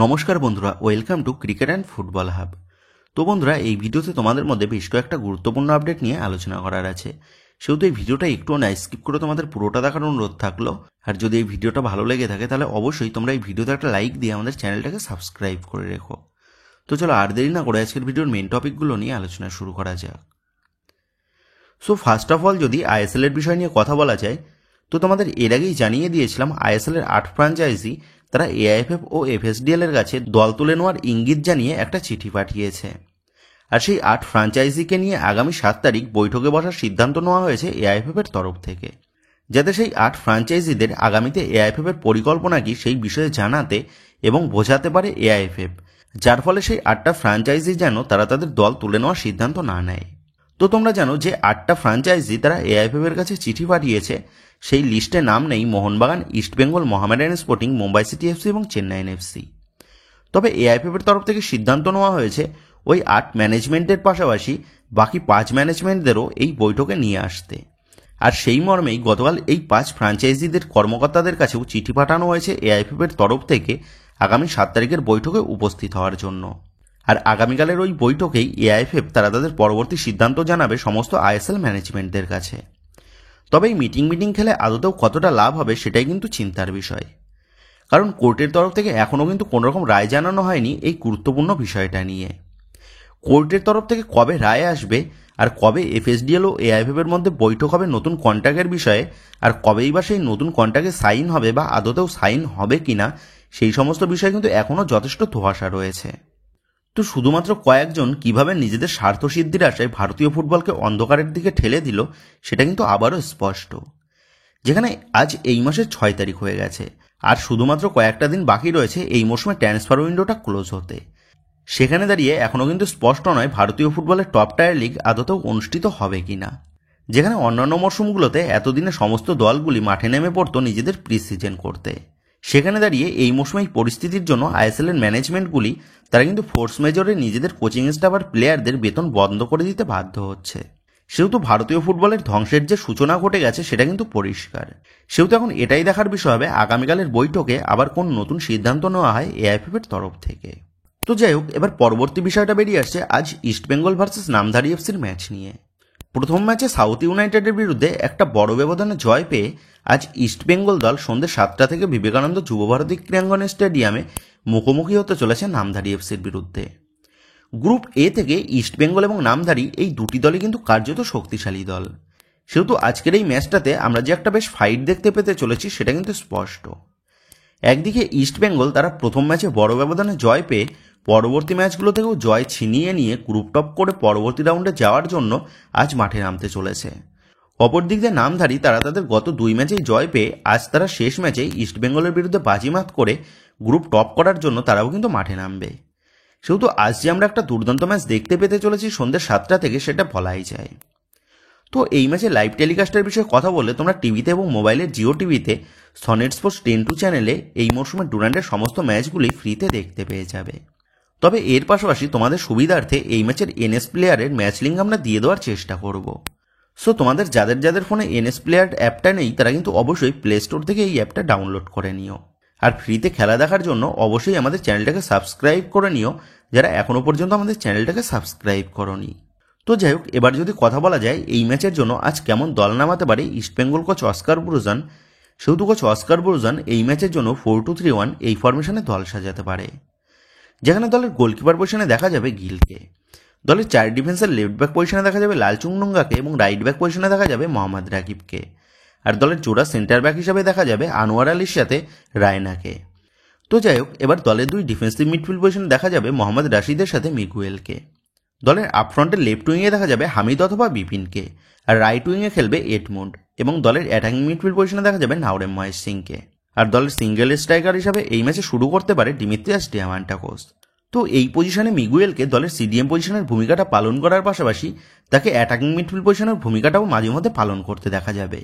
নমস্কার বন্ধুরা, welcome to cricket and football hub. তো বন্ধুরা, এই ভিডিওতে তোমাদের মধ্যে বেশ কয়েকটা গুরুত্বপূর্ণ আপডেট নিয়ে আলোচনা করার আছে। সেহেতু এই ভিডিওটা একটু না স্কিপ করে তোমাদের পুরোটা দেখার অনুরোধ থাকলো। আর যদি এই ভিডিওটা ভালো লেগে থাকে তাহলে অবশ্যই তোমরা এই ভিডিওতে একটা লাইক দিয়ে আমাদের চ্যানেলটাকে সাবস্ক্রাইব করে রেখো। তো চলো আর দেরি না করে আজকের ভিডিওর মেন টপিকগুলো নিয়ে আলোচনা শুরু করা যাক। সো ফার্স্ট অফ অল যদি আইএসএল এর বিষয় নিয়ে কথা বলা যায়, তো তোমাদের এর আগেই জানিয়ে দিয়েছিলাম আইএসএল এর 8 ফ্র্যাঞ্চাইজি তারা এআইএফএফ ও এফএসডিএল এর কাছে দল তুলে নেওয়ার ইঙ্গিত জানিয়ে একটা চিঠি পাঠিয়েছে। আর সেই 8 ফ্র্যাঞ্চাইজিকে নিয়ে আগামী 7 তারিখ বৈঠকে বসার সিদ্ধান্ত নেওয়া হয়েছে এআইএফএফ এর তরফ থেকে, যাতে সেই 8 ফ্র্যাঞ্চাইজিদের আগামীতে এআইএফএফ এর পরিকল্পনা কি সেই বিষয়ে জানাতে এবং বোঝাতে পারে এআইএফএফ, যার ফলে সেই 8টা ফ্র্যাঞ্চাইজি যেন তারা তাদের দল তুলে নেওয়ার সিদ্ধান্ত না নেয়। তো তোমরা জানো যে 8টা ফ্র্যাঞ্চাইজি তারা এআইএফএফ এর কাছে চিঠি পাঠিয়েছে, সেই লিস্টে নাম নেই Mohun Bagan, East Bengal, Mohammedan sporting, Mumbai city FC এবং চেন্নাইন এফসি। তবে এআইএফএফ এর তরফ থেকে সিদ্ধান্ত নেওয়া হয়েছে ওই 8 ম্যানেজমেন্টের পাশাপাশি বাকি 5 ম্যানেজমেন্টদেরও এই বৈঠকে নিয়ে আসতে। আর সেই মর্মেই গতকাল এই 5 ফ্র্যাঞ্চাইজিদের কর্মকর্তাদের কাছেও চিঠি পাঠানো হয়েছে এআইএফএফ এর তরফ থেকে আগামী 7 তারিখের বৈঠকে উপস্থিত হওয়ার জন্য। আর আগামীকালের ওই বৈঠকেই এআইএফএফ তারা তাদের পরবর্তী সিদ্ধান্ত জানাবে সমস্ত আইএসএল ম্যানেজমেন্টদের কাছে। তবে এই মিটিং খেলে আদতেও কতটা লাভ হবে সেটাই কিন্তু চিন্তার বিষয়, কারণ কোর্টের তরফ থেকে এখনও কিন্তু কোনোরকম রায় জানানো হয়নি এই গুরুত্বপূর্ণ বিষয়টা নিয়ে। কোর্টের তরফ থেকে কবে রায় আসবে, আর কবে এফএসডিএল ও এআইএফএফ এর মধ্যে বৈঠক হবে নতুন কন্ট্রাক্টের বিষয়ে, আর কবেই বা সেই নতুন কন্ট্রাক্টে সাইন হবে বা আদতেও সাইন হবে কিনা, সেই সমস্ত বিষয় কিন্তু এখনও যথেষ্ট ধোঁয়াশা রয়েছে। তো শুধুমাত্র কয়েকজন কিভাবে নিজেদের স্বার্থসিদ্ধির আশায় ভারতীয় ফুটবলকে অন্ধকারের দিকে ঠেলে দিল সেটা কিন্তু আবারও স্পষ্ট। যেখানে আজ এই মাসের 6 তারিখ হয়ে গেছে, আর শুধুমাত্র কয়েকটা দিন বাকি রয়েছে এই মৌসুমে ট্রান্সফার উইন্ডোটা ক্লোজ হতে। সেখানে দাঁড়িয়ে এখনও কিন্তু স্পষ্ট নয় ভারতীয় ফুটবলের টপ টায়ার লিগ আদতেও অনুষ্ঠিত হবে কিনা। যেখানে অন্যান্য মরশুমগুলোতে এতদিনে সমস্ত দলগুলি মাঠে নেমে পড়তো নিজেদের প্রি সিজন করতে, সেখানে দাঁড়িয়ে এই মৌসুমে এই পরিস্থিতির জন্য আইএসএল এর ম্যানেজমেন্টগুলি তারা কিন্তু ফোর্স মেজরে নিজেদের কোচিং স্টাফ আর প্লেয়ারদের বেতন বন্ধ করে দিতে বাধ্য হচ্ছে। সেহেতু ভারতীয় ফুটবলের ধ্বংসের যে সূচনা ঘটে গেছে সেটা কিন্তু পরিষ্কার। সেহেতু এখন এটাই দেখার বিষয় হবে আগামীকালের বৈঠকে আবার কোন নতুন সিদ্ধান্ত নেওয়া হয় এআইএফএফ এর তরফ থেকে। তো যাই হোক, এবার পরবর্তী বিষয়টা বেরিয়ে আসছে আজ ইস্টবেঙ্গল ভার্সেস নামধারী এফসির ম্যাচ নিয়ে। প্রথম ম্যাচে সাউথ ইউনাইটেডের বিরুদ্ধে একটা বড় ব্যবধানে জয় পেয়ে আজ ইস্টবেঙ্গল দল সন্ধ্যে 7টা থেকে বিবেকানন্দ যুবভারতী ক্রীড়াঙ্গন স্টেডিয়ামে মুখোমুখি হতে চলেছে নামধারী এফসির বিরুদ্ধে। গ্রুপ এ থেকে ইস্টবেঙ্গল এবং নামধারী এই দুটি দলই কিন্তু কার্যত শক্তিশালী দল। সেহেতু আজকের এই ম্যাচটাতে আমরা যে একটা বেশ ফাইট দেখতে পেতে চলেছি সেটা কিন্তু স্পষ্ট। একদিকে ইস্টবেঙ্গল তারা প্রথম ম্যাচে বড় ব্যবধানে জয় পেয়ে পরবর্তী ম্যাচগুলো থেকেও জয় ছিনিয়ে নিয়ে গ্রুপ টপ করে পরবর্তী রাউন্ডে যাওয়ার জন্য আজ মাঠে নামতে চলেছে। অপরদিক দিয়ে নামধারী তারা তাদের গত 2 ম্যাচেই জয় পেয়ে আজ তারা শেষ ম্যাচে ইস্টবেঙ্গলের বিরুদ্ধে বাজিমাত করে গ্রুপ টপ করার জন্য তারাও কিন্তু মাঠে নামবে। সেহেতু আজ যে আমরা একটা দুর্দান্ত ম্যাচ দেখতে পেতে চলেছি সন্ধ্যে 7টা থেকে সেটা বলাই যায়। তো এই ম্যাচে লাইভ টেলিকাস্টের বিষয়ে কথা বললে তোমরা টিভিতে এবং মোবাইলের জিও টিভিতে সনেট স্পোর্টস 10-2 চ্যানেলে এই মরশুমের ডুরান্ডের সমস্ত ম্যাচগুলি ফ্রিতে দেখতে পেয়ে যাবে। তবে এর পাশাপাশি তোমাদের সুবিধার্থে এই ম্যাচের এনএস প্লেয়ারের ম্যাচ লিঙ্ক আমরা দিয়ে দেওয়ার চেষ্টা করব। সো তোমাদের যাদের ফোনে এনএস প্লেয়ার অ্যাপটা নেই তারা কিন্তু অবশ্যই প্লে স্টোর থেকে এই অ্যাপটা ডাউনলোড করে নিও। আর ফ্রিতে খেলা দেখার জন্য অবশ্যই আমাদের চ্যানেলটাকে সাবস্ক্রাইব করে নিও যারা এখনও পর্যন্ত আমাদের চ্যানেলটাকে সাবস্ক্রাইব করোনি। তো যাই হোক, এবার যদি কথা বলা যায় এই ম্যাচের জন্য আজ কেমন দল নামাতে পারে ইস্টবেঙ্গল কোচ অস্কার ব্রুজান, সেহেতু কোচ অস্কার ব্রুজান এই ম্যাচের জন্য 4-2-3-1 এই ফরমেশনে দল সাজাতে পারে। যেখানে দলের গোলকিপার পজিশনে দেখা যাবে গিলকে, দলের 4 ডিফেন্সের লেফট ব্যাক পজিশনে দেখা যাবে লালচুংডুঙ্গাকে এবং রাইট ব্যাক পজিশনে দেখা যাবে মোহাম্মদ রাকিবকে, আর দলের জোড়া সেন্টার ব্যাক হিসাবে দেখা যাবে আনোয়ার আলীর সাথে রায়নাকে। তো যাই হোক, এবার দলের 2 ডিফেন্সিভ মিডফিল্ড পজিশনে দেখা যাবে মোহাম্মদ রাশিদের সাথে মিগুয়েলকে। দলের আপফ্রন্টের লেফট উইংয়ে দেখা যাবে হামিদ অথবা বিপিনকে, আর রাইট উইংয়ে খেলবে এডমন্ড, এবং দলের অ্যাটাকিং মিডফিল্ড পজিশনে দেখা যাবে নাওরেম মহেশ সিংকে। আর দলের সিঙ্গেল স্ট্রাইকার হিসাবে এই ম্যাচে শুরু করতে পারে ডিমিত্রিয়াস ডিয়ামান্টাকোস। তো এই পজিশনে মিগুয়েলকে দলের সিডিএম পজিশনের ভূমিকাটা পালন করার পাশাপাশি তাকে অ্যাটাকিং মিডফিল্ড পজিশনের ভূমিকাটাও মাঝে মধ্যে পালন করতে দেখা যাবে।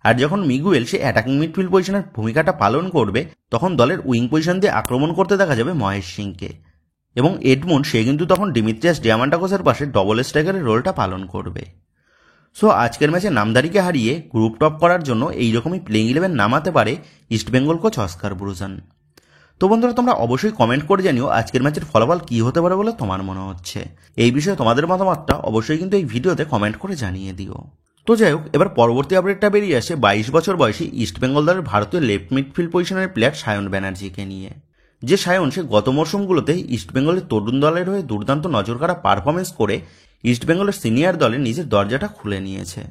আর যখন মিগুয়েল সে অ্যাটাকিং মিডফিল্ড পজিশনের ভূমিকাটা পালন করবে তখন দলের উইং পজিশন দিয়ে আক্রমণ করতে দেখা যাবে মহেশ সিংকে, এবং এডমন্ড সে কিন্তু তখন ডিমিত্রিয়াস ডিয়ামান্টাকোসের পাশে ডবল স্ট্রাইকারের রোলটা পালন করবে। সো আজকের ম্যাচে নামধারীকে হারিয়ে গ্রুপ টপ করার জন্য এইরকমই প্লেইং 11 নামাতে পারে ইস্টবেঙ্গল কোচ অস্কার ব্রুজান। তো বন্ধুরা তোমরা অবশ্যই কমেন্ট করে জানিও আজকের ম্যাচের ফলাফল কী হতে পারে বলে তোমার মনে হচ্ছে। এই বিষয়ে তোমাদের মতামতটা অবশ্যই কিন্তু এই ভিডিওতে কমেন্ট করে জানিয়ে দিও। তো যাই হোক, এবার পরবর্তী আপডেটটা বেরিয়ে আসে 22 বছর বয়সী ইস্টবেঙ্গল দলের ভারতীয় লেফট মিডফিল্ড পজিশনের প্লেয়ার সায়ন ব্যানার্জিকে নিয়ে। যে সায়ন সে গত মরশুমগুলোতে ইস্টবেঙ্গলের তরুণ দলের হয়ে দুর্দান্ত নজরকাড়া পারফরমেন্স করে ইস্টবেঙ্গলের সিনিয়র দলে নিজের দরজাটা খুলে নিয়েছে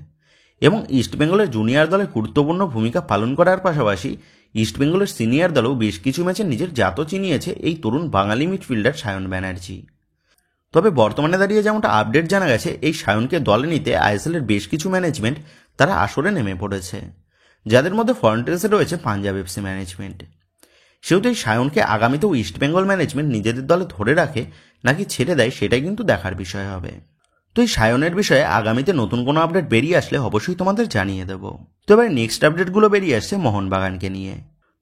এবং ইস্টবেঙ্গলের জুনিয়র দলে গুরুত্বপূর্ণ ভূমিকা পালন করার পাশাপাশি ইস্টবেঙ্গলের সিনিয়র দলেও বেশ কিছু ম্যাচে নিজের জাত চিনিয়েছে এই তরুণ বাঙালি মিডফিল্ডার সায়ন ব্যানার্জি। তবে বর্তমানে দাঁড়িয়ে যেমনটা আপডেট জানা গেছে, এই সায়নকে দলে নিতে আইএসএলের বেশ কিছু ম্যানেজমেন্ট তারা আসরে নেমে পড়েছে, যাদের মধ্যে ফরেন টেসে রয়েছে পাঞ্জাব এফসি ম্যানেজমেন্ট। সেহেতু এই সায়নকে আগামীতেও ইস্টবেঙ্গল ম্যানেজমেন্ট নিজেদের দলে ধরে রাখে নাকি ছেড়ে দেয় সেটাই কিন্তু দেখার বিষয় হবে। তো এই সায়নের বিষয়ে আগামীতে নতুন কোনো আপডেট বেরিয়ে আসলে অবশ্যই তোমাদের জানিয়ে দেবো। তো এবার নেক্সট আপডেটগুলো বেরিয়ে আসছে মোহনবাগানকে নিয়ে।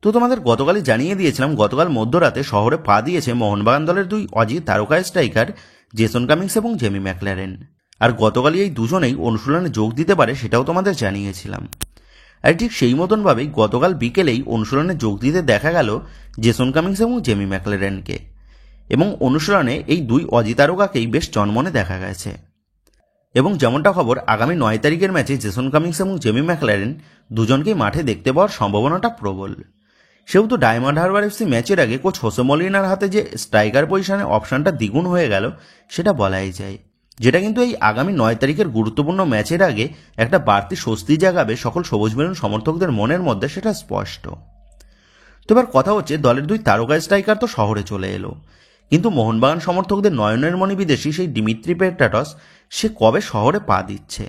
তো তোমাদের গতকালই জানিয়ে দিয়েছিলাম গতকাল মধ্যরাতে শহরে পা দিয়েছে মোহনবাগান দলের দুই অজি তারকা স্ট্রাইকার জেসন কামিংস এবং জেমি ম্যাকলারেন। আর গতকালই এই দুজনেই অনুশীলনে যোগ দিতে পারে সেটাও তোমাদের জানিয়েছিলাম। আর ঠিক সেই মতনভাবেই গতকাল বিকেলেই অনুশীলনে যোগ দিতে দেখা গেল জেসন কামিংস এবং জেমি ম্যাকলারেনকে, এবং অনুশীলনে এই দুই অজি তারকাকেই বেশ জনমনে দেখা গেছে। এবং যেমনটা খবর, আগামী 9 তারিখের ম্যাচে জেসন কামিংস এবং জেমি ম্যাকলারেন দুজনকেই মাঠে দেখতে পাওয়ার সম্ভাবনাটা প্রবল। সেহেতু ডায়মন্ড হারবার এফসি ম্যাচের আগে কোচ হোসে মলিনার হাতে যে স্ট্রাইকার পজিশনে অপশানটা দ্বিগুণ হয়ে গেল সেটা বলাই যায়, যেটা কিন্তু এই আগামী 9 তারিখের গুরুত্বপূর্ণ ম্যাচের আগে একটা বাড়তি স্বস্তি জাগাবে সকল সবুজ মেরুন সমর্থকদের মনের মধ্যে, সেটা স্পষ্ট। তো এবার কথা হচ্ছে, দলের দুই তারকা স্ট্রাইকার তো শহরে চলে এলো, কিন্তু মোহনবাগান সমর্থকদের নয়নের মণি বিদেশি সেই দিমিত্রি পেট্রাটস সে কবে শহরে পা দিচ্ছে?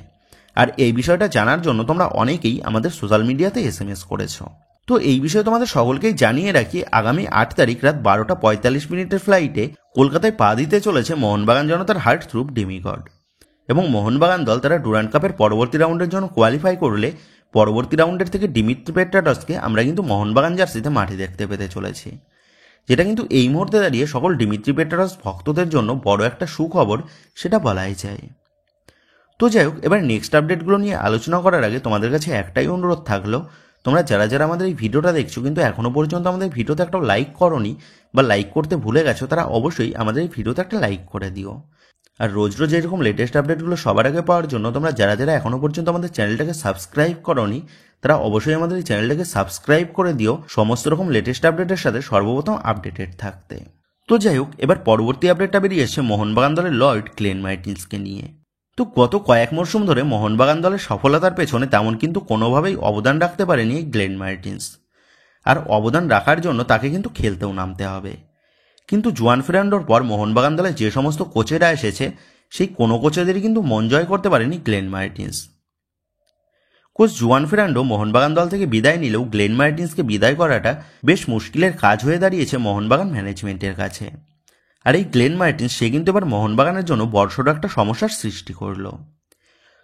আর এই বিষয়টা জানার জন্য তোমরা অনেকেই আমাদের সোশ্যাল মিডিয়াতে এসএমএস করেছো। তো এই বিষয়ে তোমাদের সকলকেই জানিয়ে রাখি, আগামী 8 তারিখ রাত 12:45 ফ্লাইটে কলকাতায় পা দিতে চলেছে মোহনবাগান জনতার হার্ট থ্রুপ ডেমিগড। এবং মোহনবাগান দল তারা ডুরান্ড কাপের পরবর্তী রাউন্ডের জন্য কোয়ালিফাই করলে পরবর্তী রাউন্ডের থেকে দিমিত্রি পেট্রাটসকে আমরা কিন্তু মোহনবাগান জার্সিতে মাঠে দেখতে পেতে চলেছি, যেটা কিন্তু এই মুহূর্তে দাঁড়িয়ে সকল দিমিত্রি পেট্রাটস ভক্তদের জন্য বড় একটা সুখবর, সেটা বলাই যায়। তো যাই হোক, এবার নেক্সট আপডেটগুলো নিয়ে আলোচনা করার আগে তোমাদের কাছে একটাই অনুরোধ থাকলো, তোমরা যারা যারা আমাদের এই ভিডিওটা দেখছো কিন্তু এখনও পর্যন্ত আমাদের ভিডিওতে একটা লাইক করোনি বা লাইক করতে ভুলে গেছো, তারা অবশ্যই আমাদের এই ভিডিওতে একটা লাইক করে দিও। আর রোজ রোজ এরকম লেটেস্ট আপডেটগুলো সবার আগে পাওয়ার জন্য তোমরা যারা যারা এখনও পর্যন্ত আমাদের চ্যানেলটাকে সাবস্ক্রাইব করোনি তারা অবশ্যই আমাদের এই চ্যানেলটাকে সাবস্ক্রাইব করে দিও সমস্ত রকম লেটেস্ট আপডেটের সাথে সর্বপ্রথম আপডেটেড থাকতে। তো যাই হোক, এবার পরবর্তী আপডেটটা বেরিয়ে এসেছে মোহনবাগান দলের লর্ড গ্লেন মার্টিন্সকে নিয়ে। তো গত কয়েক মরশুম ধরে মোহনবাগান দলের সফলতার পেছনে তেমন কিন্তু কোনোভাবেই অবদান রাখতে পারেনি গ্লেন মার্টিন্স। আর অবদান রাখার জন্য তাকে কিন্তু খেলতেও নামতে হবে। কিন্তু জুয়ান ফেরান্ডোর পর মোহনবাগান দলে যে সমস্ত কোচেরা এসেছে সেই কোনো কোচেদেরই কিন্তু মন জয় করতে পারেনি Glenn Martin's. Coach Juan Ferrando Mohun Bagan দল থেকে বিদায় নিলেও গ্লেন মার্টিন্সকে বিদায় করাটা বেশ মুশকিলের কাজ হয়ে দাঁড়িয়েছে মোহনবাগান ম্যানেজমেন্টের কাছে। আর এই গ্লেন মার্টিন্স সে কিন্তু এবার মোহনবাগানের জন্য বড়সড় একটা সমস্যার সৃষ্টি করল।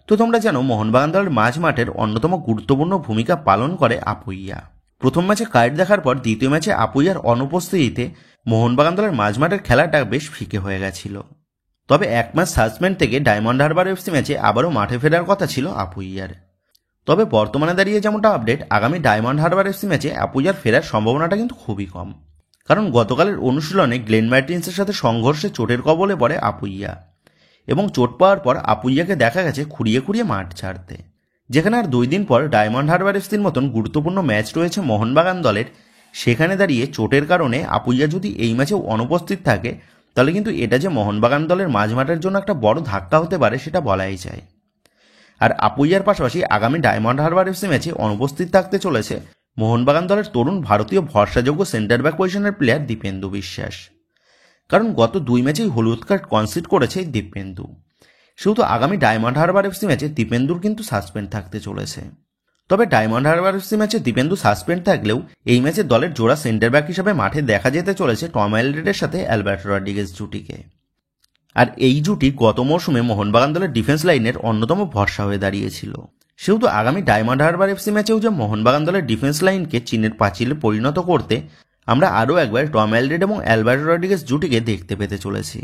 তো তোমরা জানো মোহনবাগান দলের মাঝ মাঠের অন্যতম গুরুত্বপূর্ণ ভূমিকা পালন করে আপুইয়া। প্রথম ম্যাচে কার্ড দেখার পর দ্বিতীয় ম্যাচে আপুইয়ার অনুপস্থিতিতে মোহনবাগান দলের মাঝ মাঠের খেলাটা বেশ ফিকে হয়ে গেছিল। তবে এক ম্যাচ সাসপেন্ড থেকে ডায়মন্ড হারবার এফসি ম্যাচে আবারও মাঠে ফেরার কথা ছিল আপুইয়ার। তবে বর্তমানে দাঁড়িয়ে যেমনটা আপডেট, আগামী ডায়মন্ড হারবার এফসি ম্যাচে আপুইয়ার ফেরার সম্ভাবনাটা কিন্তু খুবই কম, কারণ গতকালের অনুশীলনে গ্লেন মার্টিন্সের সাথে সংঘর্ষে চোটের কবলে পড়ে আপুইয়া, এবং চোট পাওয়ার পর আপুইয়াকে দেখা গেছে খুঁড়িয়ে খুঁড়িয়ে মাঠ ছাড়তে। যেখানে আর 2 দিন পর ডায়মন্ড হারবার এফসির মতন গুরুত্বপূর্ণ ম্যাচ রয়েছে মোহনবাগান দলের, সেখানে দাঁড়িয়ে চোটের কারণে আপুইয়া যদি এই ম্যাচেও অনুপস্থিত থাকে তাহলে কিন্তু এটা যে মোহনবাগান দলের মাঝমাঠের জন্য একটা বড় ধাক্কা হতে পারে সেটা বলাই যায়। আর আপুইয়ার পাশাপাশি আগামী ডায়মন্ড হারবার এফসি ম্যাচে অনুপস্থিত থাকতে চলেছে মোহনবাগান দলের তরুণ ভারতীয় ভরসাযোগ্য সেন্টার ব্যাক পজিশনের প্লেয়ার দীপেন্দু বিশ্বাস, কারণ গত 2 ম্যাচেই হলুদ কার্ড কনসিড করেছে দীপেন্দু। সেহেতু আগামী ডায়মন্ড হারবার এফসি ম্যাচে দীপেন্দুর কিন্তু সাসপেন্ড থাকতে চলেছে। তবে ডায়মন্ড হারবার এফসি ম্যাচে দীপেন্দু সাসপেন্ড থাকলেও এই ম্যাচে দলের জোড়া সেন্টার ব্যাক হিসাবে মাঠে দেখা যেতে চলেছে টম অ্যালড্রেডের সাথে অ্যালবার্টো রড্রিগেজ জুটিকে। আর এই জুটি গত মৌসুমে মোহনবাগান দলের ডিফেন্স লাইনের অন্যতম ভরসা হয়ে দাঁড়িয়েছিল। সেহেতু আগামী ডায়মন্ড হারবার এফসি ম্যাচেও যে মোহনবাগান দলের ডিফেন্স লাইনকে চীনের পাঁচিলে পরিণত করতে আমরা আরও একবার টম অ্যালড্রেড এবং অ্যালবার্টো রড্রিগেজ জুটিকে দেখতে পেতে চলেছি।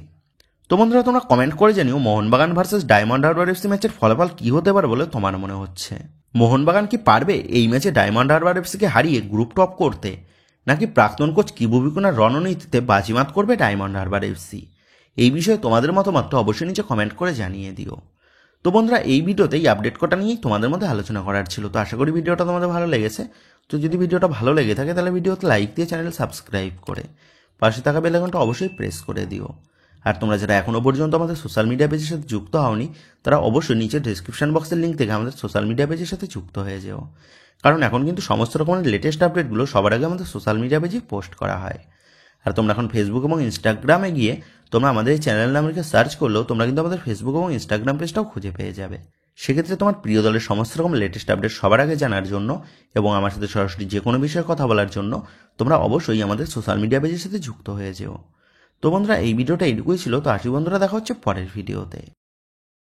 তো বন্ধুরা তোমরা কমেন্ট করে জানিও Mohun Bagan versus diamond Harbour FC ম্যাচের ফলাফল কী হতে পারে বলে তোমার মনে হচ্ছে। মোহনবাগান কি পারবে এই ম্যাচে ডায়মন্ড হারবার এফসিকে হারিয়ে গ্রুপ টপ করতে, নাকি প্রাক্তন কোচ কিবু ভিকুনার রণনীতিতে বাজিমাত করবে ডায়মন্ড হারবার এফসি? এই বিষয়ে তোমাদের মতামতটা অবশ্যই নিচে কমেন্ট করে জানিয়ে দিও। তো বন্ধুরা, এই ভিডিওতে এই আপডেট কটা নিয়েই তোমাদের মধ্যে আলোচনা করার ছিল। তো আশা করি ভিডিওটা তোমাদের ভালো লেগেছে। তো যদি ভিডিওটা ভালো লেগে থাকে তাহলে ভিডিওতে লাইক দিয়ে চ্যানেল সাবস্ক্রাইব করে পাশে থাকা বেল আইকনটা অবশ্যই প্রেস করে দিও। আর তোমরা যারা এখনও পর্যন্ত আমাদের সোশ্যাল মিডিয়া পেজের সাথে যুক্ত হওনি তারা অবশ্যই নিচে ডিসক্রিপশন বক্সের লিঙ্ক থেকে আমাদের সোশ্যাল মিডিয়া পেজের সাথে যুক্ত হয়ে যেও। কারণ এখন কিন্তু সমস্ত রকমের লেটেস্ট আপডেটগুলো সবার আগে আমাদের সোশ্যাল মিডিয়া পেজে পোস্ট করা হয়। আর তোমরা এখন ফেসবুক এবং ইনস্টাগ্রামে গিয়ে তোমরা আমাদের এই চ্যানেল নামকে সার্চ করলেও তোমরা কিন্তু আমাদের ফেসবুক এবং ইনস্টাগ্রাম পেজটাও খুঁজে পেয়ে যাবে। সেক্ষেত্রে তোমার প্রিয় দলের সমস্ত রকম লেটেস্ট আপডেট সবার আগে জানার জন্য এবং আমার সাথে সরাসরি যে কোনো বিষয়ে কথা বলার জন্য তোমরা অবশ্যই আমাদের সোশ্যাল মিডিয়া পেজের সাথে যুক্ত হয়ে যেও। তো বন্ধুরা, এই ভিডিওটা এইটুকুই ছিল। তো আসি বন্ধুরা, দেখা হচ্ছে পরের ভিডিওতে।